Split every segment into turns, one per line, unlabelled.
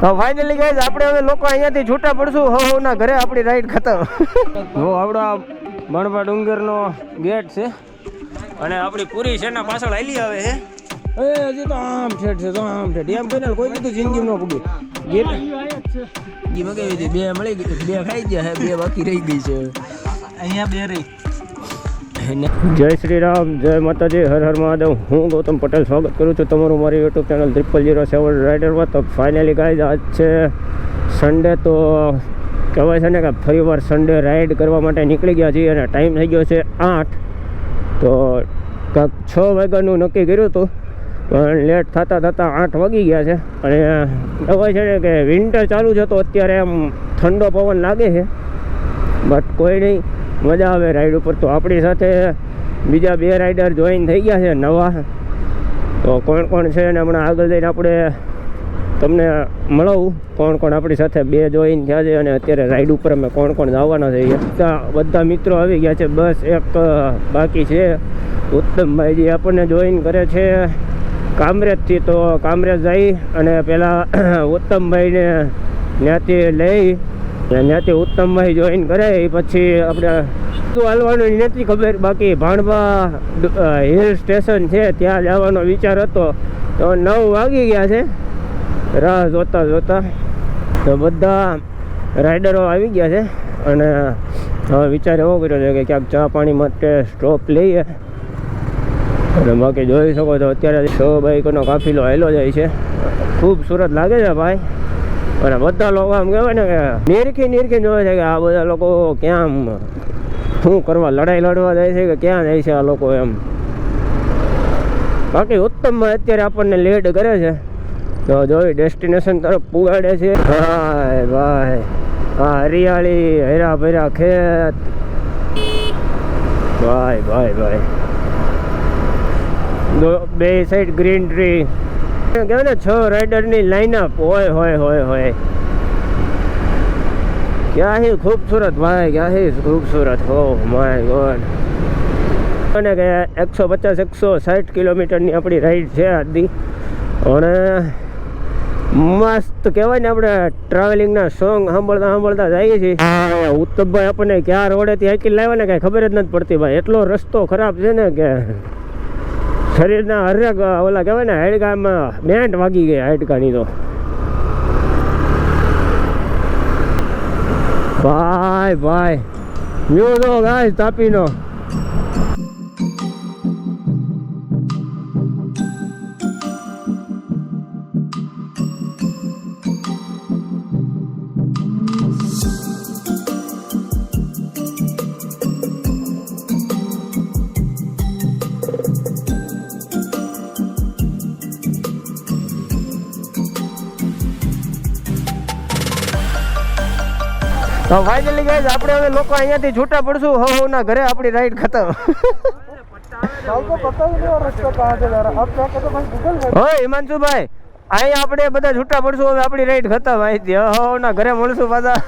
તો finally guys આપણે હવે લોકો અહીંયાથી છૂટા પડશું હોના ઘરે આપણી રાઈડ ખતમ. જો આપણો આ બણવા ડુંગરનો ગેટ છે અને આપણી પૂરી સેના પાછળ હાલી આવે છે. એ હજી તો આમ ઠેઠ છે, તો આમ ઠેઠ એમ કહીને કોઈ કીધું જિંદગીમાં પૂગી ગેટ મગાવી હતી. 2 મળી ગઈ, 2 ખાઈ ગયા છે, 2 બાકી રહી ગઈ છે. અહીંયા 2 રહી. જય શ્રી રામ, જય માતાજી, હર હર મહાદેવ. હું ગૌતમ પટેલ સ્વાગત કરું છું તમારું મારી યુટ્યુબ ચેનલ 007 રાઇડરમાં. તો ફાઇનલી ગાઈઝ આજ છે સન્ડે, તો કહેવાય છે ને કે ફરીવાર સન્ડે રાઇડ કરવા માટે નીકળી ગયા છીએ અને ટાઈમ થઈ ગયો છે 8. તો કાંક 6 વાગ્યાનું નક્કી કર્યું હતું પણ લેટ થતાં 8 વાગી ગયા છે. અને કહેવાય છે ને કે વિન્ટર ચાલુ છે તો અત્યારે આમ ઠંડો પવન લાગે છે, બટ કોઈ નહીં, મજા આવે રાઈડ ઉપર. તો આપણી સાથે બીજા 2 રાઇડર જોઈન થઈ ગયા છે નવા. તો કોણ કોણ છે અને હમણાં આગળ જઈને આપણે તમને મળાવું કોણ કોણ આપણી સાથે 2 જોઈન થયા છે અને અત્યારે રાઈડ ઉપર અમે કોણ કોણ જવાના છે. બધા મિત્રો આવી ગયા છે, બસ એક બાકી છે ઉત્તમભાઈ, જે આપણને જોઈન કરે છે કામરેજથી. તો કામરેજ જઈ અને પહેલાં ઉત્તમભાઈને ત્યાંથી લઈ, ત્યાંથી ઉત્તમભાઈ જોઈન કરે એ પછી આપણે હાલવાનું નથી ખબર. બાકી ભાણવા હિલ સ્ટેશન છે ત્યાં જવાનો વિચાર હતો. તો 9 વાગી ગયા છે રાહ જોતા જોતા. તો બધા રાઇડરો આવી ગયા છે અને હવે વિચાર એવો કર્યો છે કે ક્યાંક ચા પાણી માટે સ્ટોપ લઈએ. અને બાકી જોઈ શકો તો અત્યારે 6 બાઈકોનો કાફિલો આવેલો જાય છે. ખૂબસૂરત લાગે છે ભાઈ. અને બધા લોકો આમ કહેવાય ને કે નિરખી જોવે છે કે આ બધા લોકો ક્યાં શું કરવા, લડાઈ લડવા જાય છે કે ક્યાં જાય છે આ લોકો એમ. બાકી ઉત્તમમાં અત્યારે આપણને લેટ કરે છે તો જોઈ ડેસ્ટિનેશન તરફ પુગાડે છે. હાય ભાઈ, હા હરિયાળી, હેરા ભેરા ખેત, ભાઈ ભાઈ ભાઈ, 2 સાઈડ ગ્રીન ટ્રી. કહેવાય ને 6 રાઇડરની લાઇનઅપ હોય હોય હોય હોય. ક્યાં હી ખૂબસૂરત ભાઈ, ક્યાં હી ખૂબસૂરત. Oh my God. અને કે 150-160 કિલોમીટરની આપણી રાઈડ છે આજની. અને મસ્ત કહેવાય ને આપણે ટ્રાવેલિંગના સોંગ સાંભળતા જઈએ છીએ. ઉત્તમભાઈ આપણને ક્યાં રોડેથી હાકી લાવ્યા ને કાંઈ ખબર જ નથી પડતી ભાઈ. એટલો રસ્તો ખરાબ છે ને કે શરીરના હરેક ઓલા કહેવાય ને હાડકામાં બેન્ટ વાગી ગઈ હાડકાની. તો ભાઈ ભાઈ વ્યૂ તો ગાઈસ તાપીનો. તો ફાઇનલી ગાઈઝ આપણે હવે લોકો અહીંયાથી છૂટા પડશું હોના ઘરે આપણી રાઈડ ખતમ. હોય હિમાંશુભાઈ, અહીં આપણે બધા છૂટા પડશું, હવે આપણી રાઈડ ખતમ. અહીંથી હોના ઘરે મળશું પાછા.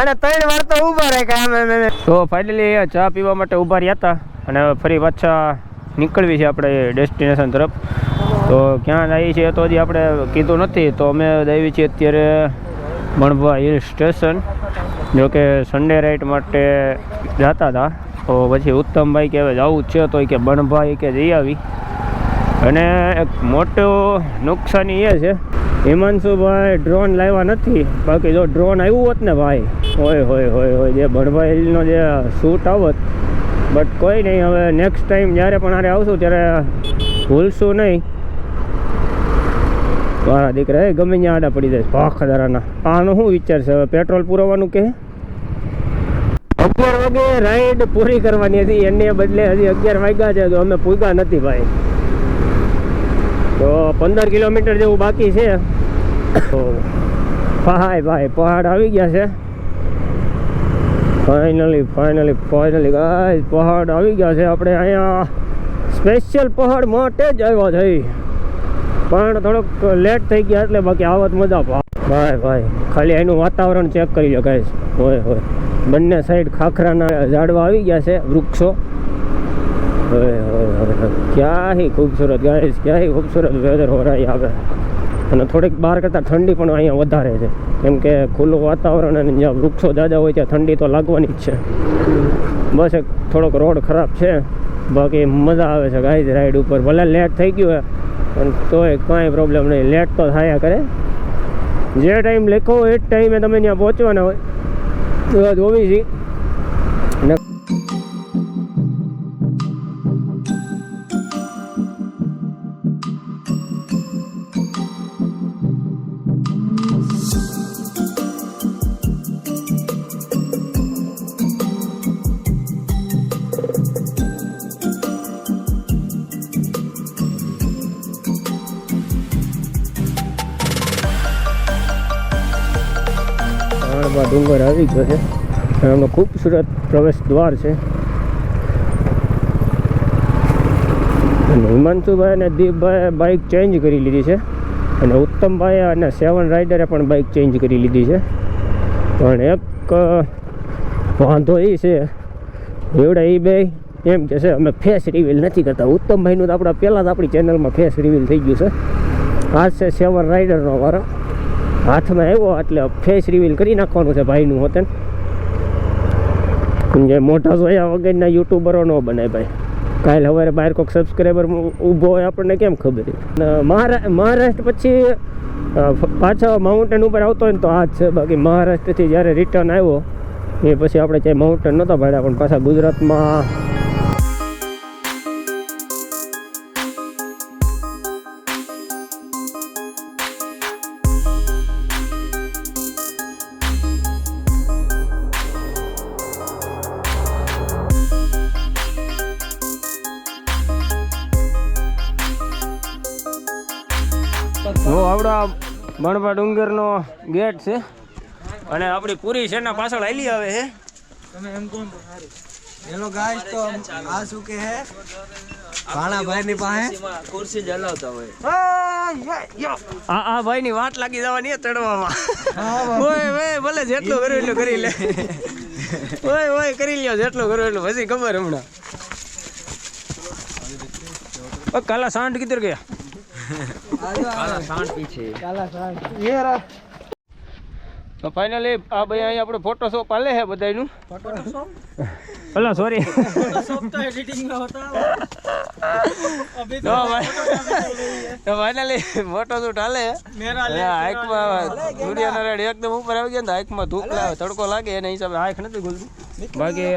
અને 3 વાર તો ઊભા રાખ્યા. તો ફાઇનલી ચા પીવા માટે ઊભા રહ્યા હતા અને ફરી પાછા નીકળવી છે આપણે ડેસ્ટિનેશન તરફ. તો ક્યાં જઈએ છીએ તો હજી આપણે કીધું નથી. તો અમે જઈએ છીએ અત્યારે બણવા હિલ સ્ટેશન. જોકે સન્ડે રાઇડ માટે જતા હતા તો પછી ઉત્તમભાઈ કે હવે જવું જ છે તો કે બણભાઈ કે જઈ આવી. અને એક મોટું નુકસાની એ છે હિમાંશુભાઈ ડ્રોન લાવ્યા નથી. બાકી જો ડ્રોન આવ્યું હોત ને ભાઈ, હોય હોય હોય હોય જે બણભાઈ હિલનો જે શૂટ આવત. બટ કોઈ નહીં, હવે નેક્સ્ટ ટાઈમ જ્યારે પણ આરે આવશું ત્યારે ભૂલશું નહીં. મારા દીકરા એ ગમે ત્યાં આડા પડી જાય ભાખદારાના. આનો શું વિચાર છે હવે પેટ્રોલ પુરાવાનું કે 11 વાગે રાઈડ પૂરી કરવાની હતી, એને બદલે હજી 11 વાગ્યા છે તો અમે પૂગ્યા નથી ભાઈ. તો 15 કિલોમીટર જેવું બાકી છે. તો ભાઈ ભાઈ પહાડ આવી ગયા છે. ફાઇનલી ગાઈસ પહાડ આવી ગયા છે. આપણે અહીંયા સ્પેશિયલ પહાડ માટે જ આવ્યા છે પણ થોડોક લેટ થઈ ગયા એટલે બાકી આવત મજા. ભાઈ ભાઈ ખાલી એનું વાતાવરણ ચેક કરી લો ગાઈસ. હોય હોય બંને સાઈડ ખાખરાના ઝાડવા આવી ગયા છે, વૃક્ષો. હોય હોય હોય ક્યાં હી ખૂબસૂરત ગાઈસ, ક્યાં હી ખૂબસૂરત વેધર હો રહા है यहाँ पे. અને થોડીક બહાર કરતાં ઠંડી પણ અહીંયા વધારે છે, કેમ કે ખુલ્લું વાતાવરણ અને જ્યાં વૃક્ષો જાજા હોય ત્યાં ઠંડી તો લાગવાની જ છે. બસ એક થોડોક રોડ ખરાબ છે, બાકી મજા આવે છે ગાઈઝ રાઈડ ઉપર. ભલે લેટ થઈ ગયું હોય પણ તોય કાંઈ પ્રોબ્લેમ નહીં, લેટ તો થયા કરે. જે ટાઈમ લખો એ જ ટાઈમે તમે ત્યાં પહોંચવાના હોય તો જોવી છે. ડુંગર આવી ગયો છે, એમનો ખૂબસૂરત પ્રવેશ દ્વાર છે. હિમાંશુભાઈ અને દીપભાઈ બાઇક ચેન્જ કરી લીધી છે, અને ઉત્તમભાઈ અને 7 રાઇડરે પણ બાઇક ચેન્જ કરી લીધી છે. પણ એક વાંધો એ છે, એવડા એ બે એમ કે છે અમે ફેસ રિવીલ નથી કરતા. ઉત્તમભાઈનું તો આપણા પહેલાં જ આપણી ચેનલમાં ફેસ રિવીલ થઈ ગયું છે. આજ છે 7 રાઇડરનો વારો હાથમાં આવ્યો એટલે ફેસ રિવીલ કરી નાખવાનું છે ભાઈનું હોતે. જે મોટા જોયા વગરના યુટ્યુબરો ન બને ભાઈ. કાલે સવારે બહાર કોઈક સબસ્ક્રાઈબર ઊભો હોય આપણને કેમ ખબર? મહારાષ્ટ્ર પછી પાછા માઉન્ટેન ઉપર આવતો હોય ને તો આ જ છે. બાકી મહારાષ્ટ્રથી જ્યારે રિટર્ન આવ્યો એ પછી આપણે ક્યાંય માઉન્ટેન નહોતા ભાડ્યા, પણ પાછા ગુજરાતમાં આવડા બણવા ડુંગરનો ગેટ છે, અને આપણી પૂરી શેના પાછળ આલી આવે છે.
તમે એમ કોણ તો સારું. હેલો ગાઈસ, તો આ શું કે હે ભાણા ભાઈ ની પાસે ખુરશી જલાવતા હોય.
આ ભાઈ ની વાટ લાગી જવાની ચડવામાં. ઓય ઓય ભલે જેટલું કર્યું એટલું કરી લે. ઓય ઓય કરી લ્યો જેટલું કર્યું એટલું, પછી ખબર હમણાં. કાલા સાંઠ કિધર ગયા? તો ફાઇનલી આ ભાઈ અહીંયા આપણે ફોટોશોપ હાલે છે બધાનું. ભલા સોરી તો ફાઇનલી ફોટોશૂટ હાલે. સૂર્યનારાયણ એકદમ ઉપર આવી ગયા ને હાઈકમાં ધૂપ લાવે, તડકો લાગે એના હિસાબે હાઈક નથી ખુલતું. બાકી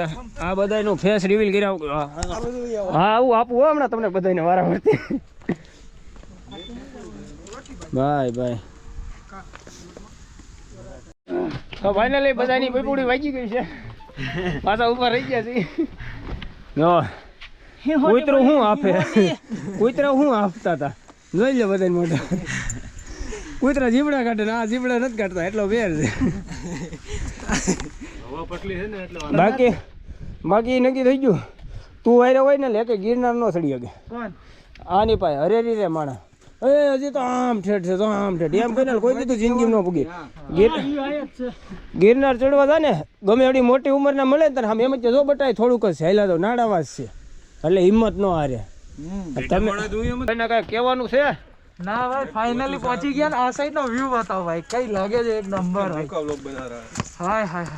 આ બધાનું ફેસ રિવીલ કર્યા. હા આવું આપવું હોય હમણાં તમને બધાને વારાફરતી. Bye bye. તો ફાઇનલી બધાની પીપુડી વાગી ગઈ છે, પાછા ઉપર રહી ગયા છે. કૂતરું શું આપે, કૂતરા શું આપતા હતા જોઈ લો બધાને મોટા. કૂતરા જીબડા કાઢે ને આ જીબડા નથી કાઢતા, એટલો વેર છે. બાકી નક્કી થઈ ગયું. તું વાયરો હોય ને લે કે ગિરનાર નો ચડી શકે. આની પાસે હરેરી રે માણા. હજી તો આમ ઠેઠ છે, તો આમ ઠેઠ એમ કહીને કોઈ દીધું જિંદગી ન પૂગી. ગિરનાર ચડવા થાય ને ગમે એવડી મોટી ઉંમરના મળે ને આમ એમ જ જો બટાય થોડુંક જ હેલા તો નાડાવાસ છે, એટલે હિંમત ન હારે. તમે કઈ કહેવાનું છે?
ના ભાઈ, ફાઇનલી પહોંચી ગયા ને. આ સાઈડ નો વ્યૂ બતાવો ભાઈ, કઈ લાગે છે એક નંબર. હાય હાય.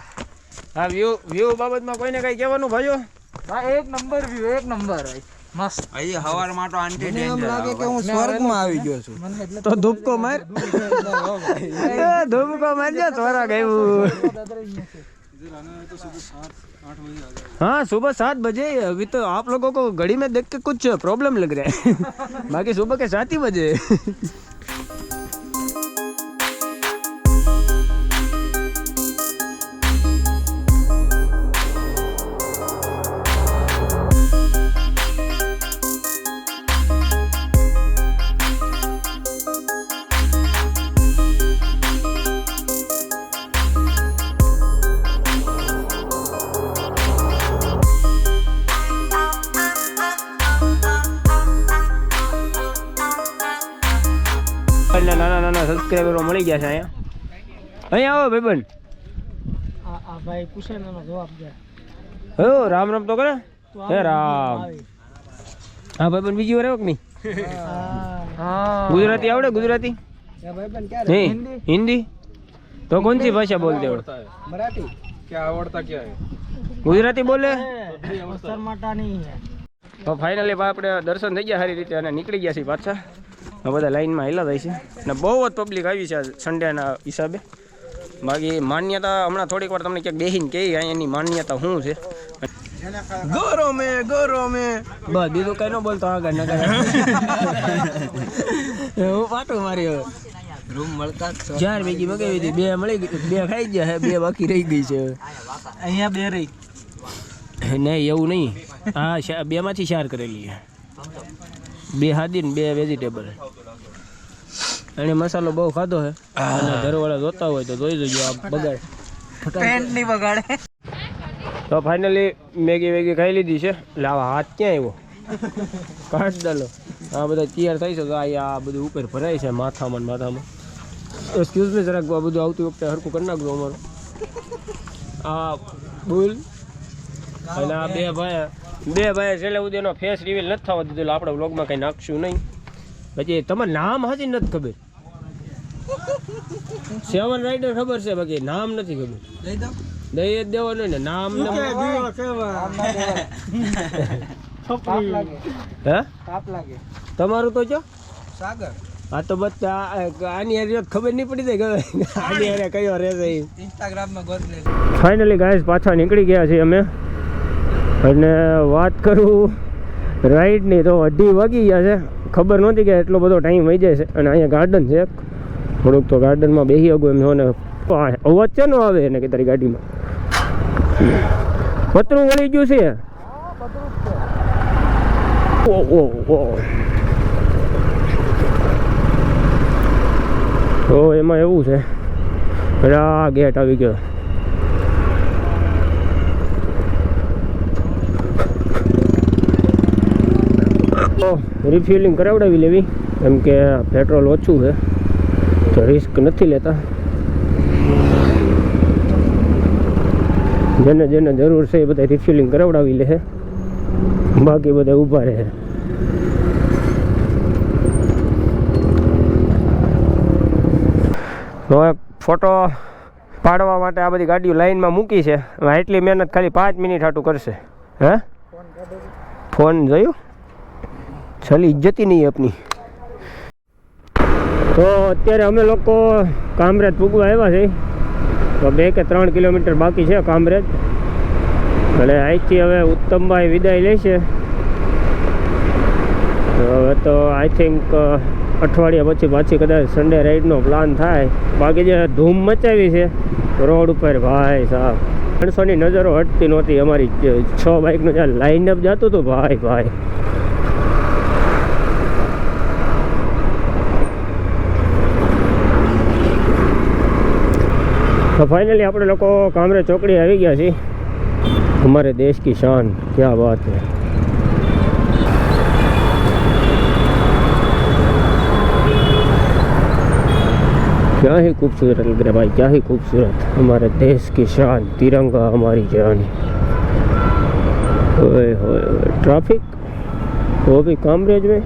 હા વ્યૂ બાબતમાં કોઈને કઈ કહેવાનું ભાઈઓ?
હા એક નંબર વ્યૂ, એક નંબર ભાઈ, મસ્ત.
અહીં હવાર માં તો આંટી
મને એમ લાગે કે હું સ્વર્ગમાં આવી ગયો છું.
તો ધૂપકો માર, ધૂપકો મારજો તોરા ગયું. हाँ सुबह 7 बजे. अभी तो आप लोगों को घड़ी में देख के कुछ प्रॉब्लम लग रहा है. बाकी सुबह के 7 ही बजे. નાના સબસ્ક્રાઈબરો મળી ગયા છે અહીંયા. અહીંયા આવો ભાઈબંધ.
આ ભાઈ પૂછે ને એનો જવાબ દે.
હો રામ રામ તો કરે. હે રામ. હા ભાઈબંધ બીજી વાર આવ્યો કે નહીં? ગુજરાતી આવડે? ગુજરાતી
भाईबंद क्या
नहीं हिंदी तो कौन सी भाषा बोलते हो
मराठी
क्या आवड़ता क्या है
ગુજરાતી બોલે
शर्माटा नहीं है
તો ફાઇનલી આપણે દર્શન થઈ ગયા સારી રીતે અને નીકળી ગયા છીએ પાછા હવે બધા લાઈનમાં હેલા થાય છે અને બહુ જ પબ્લિક આવી છે સન્ડેના હિસાબે બાકી માન્યતા હમણાં થોડીક વાર તમને ક્યાંક બેસીને કહી અહીંયાની માન્યતા શું છે
गोरो में
બસ બીજું કઈ ન બોલતો આગળ નગર હું પાટું મારી હવે
रूम મળતા જ
4 વેગી મગાવી હતી 2 મળી ગઈ 2 ખાઈ ગયા છે 2 બાકી રહી ગઈ છે
અહીંયા બે રહી
નહીં એવું નહીં હા 2 માંથી 4 કરેલી છે 2 હાદી ને 2 વેજીટેબલ અને મસાલો બહુ ખાધો છે અને ઘરવાળા જોતા હોય તો જોઈ જજો આ બગાડ
પેન્ટ નહીં બગાડે
તો ફાઇનલી મેગી ખાઈ લીધી છે એટલે આવા હાથ ક્યાં આવ્યો કાઢ દાલો આ બધા તૈયાર થાય છે તો આ બધું ઉપર ભરાય છે માથામાં એક્સક્યુઝ મી જરાક આ બધું આવતી વખતે હરખું કરી નાખજો અમારું આ બુલ અને આ બે ભાઈ છેલ્લે સુધી એનો ફેસ રિવીલ નથી થવા દીધો એટલે આપણે વ્લોગમાં કંઈ નાખશું નહીં પછી તમારું નામ હાજી નથી ખબર 7 રાઇડર ખબર છે બાકી નામ નથી ખબર
દઈ દો
દઈ જ દેવાનું ને નામ હે
તાપ લાગે
તમારું તો જો
સાગર
આ તો બસ આની હારે ખબર નહીં પડી જાય કે આની હારે કયો રહેશે
इंस्टाग्राम में गोद ले
ફાઇનલી ગાઈસ પાછા નીકળી ગયા છીએ અમે અને વાત કરું રાઈડની તો 2:30 વાગી ગયા છે ખબર નહોતી કે એટલો બધો ટાઈમ વહી જાય છે અને અહીંયા ગાર્ડન છે થોડુંક તો ગાર્ડનમાં બેસી આગું એમ છો ને અવાજ છે નો આવે એને કે તારી ગાડીમાં પતરું વળી ગયું છે તો એમાં એવું છે આ ગેટ આવી ગયો રિફિલિંગ કરાવડાવી લેવી એમ કે પેટ્રોલ ઓછું છે તો રિસ્ક નથી લેતા જેને જેને જરૂર છે એ બધા રિફિલિંગ કરાવડાવી લે બાકી બધા ઊભા રહે હવે ફોટો પાડવા માટે આ બધી ગાડીઓ લાઈનમાં મૂકી છે એટલી મહેનત ખાલી 5 મિનિટ હાટું કરશે હે ફોન જોયું છલી ઇજ્જતી નહીં આપની તો અત્યારે અમે લોકો કામરેજ પૂગવા આવ્યા છે તો 2 કે 3 કિલોમીટર બાકી છે કામરેજ અને અહીંથી હવે ઉત્તમભાઈ વિદાય લેશે હવે તો આઈ થિંક અઠવાડિયા પછી પાછી કદાચ સન્ડે રાઈડનો પ્લાન થાય બાકી જે ધૂમ મચાવી છે રોડ ઉપર ભાઈ સાહેબ 300ની નજરો હટતી નહોતી અમારી 6 બાઇકનું જ્યાં લાઇનઅપ જતું હતું ભાઈ तो फाइनली આપણે લોકો કામરેજ ચોકડી આવી ગયા છીએ हमारे देश की शान क्या बात है क्या ही खूबसूरत लग रहा है भाई क्या ही खूबसूरत हमारे देश की शान तिरंगा हमारी जान ओए होए ट्रैफिक वो भी कामरेज में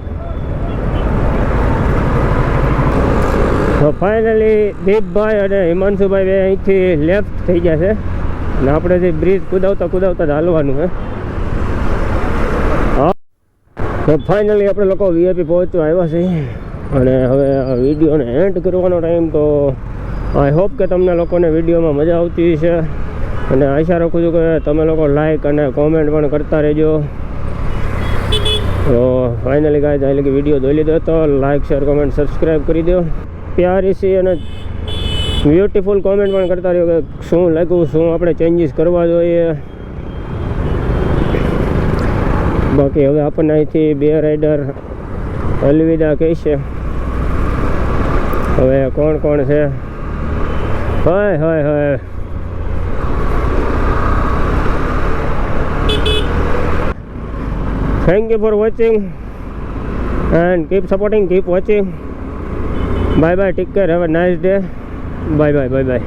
તો ફાઇનલી દીપભાઈ અને હિમાંશુભાઈ બે અહીંથી લેફ્ટ થઈ ગયા છે અને આપણે જે બ્રિજ કુદાવતા જ હાલવાનું છે હા તો ફાઇનલી આપણે લોકો વીઆઈપી પહોંચવા આવ્યા છીએ અને હવે આ વિડીયોને એન્ડ કરવાનો ટાઈમ તો આઈ હોપ કે તમને લોકોને વિડીયોમાં મજા આવતી છે અને આશા રાખું છું કે તમે લોકો લાઈક અને કોમેન્ટ પણ કરતા રહેજો તો ફાઇનલી ગાઈઝ આ કે વિડીયો જોઈ લીધો તો લાઈક શેર કોમેન્ટ સબસ્ક્રાઈબ કરી દો પ્યારી છે અને બ્યુટીફુલ કોમેન્ટ પણ કરતા રહ્યો કે શું લાગ્યું શું આપણે ચેન્જીસ કરવા જોઈએ બાકી હવે આપણને અહીંથી 2 રાઇડર અલવિદા કહેશે હવે કોણ છે hi thank you for watching and keep supporting keep watching Bye bye, take care, have a nice day. Bye bye.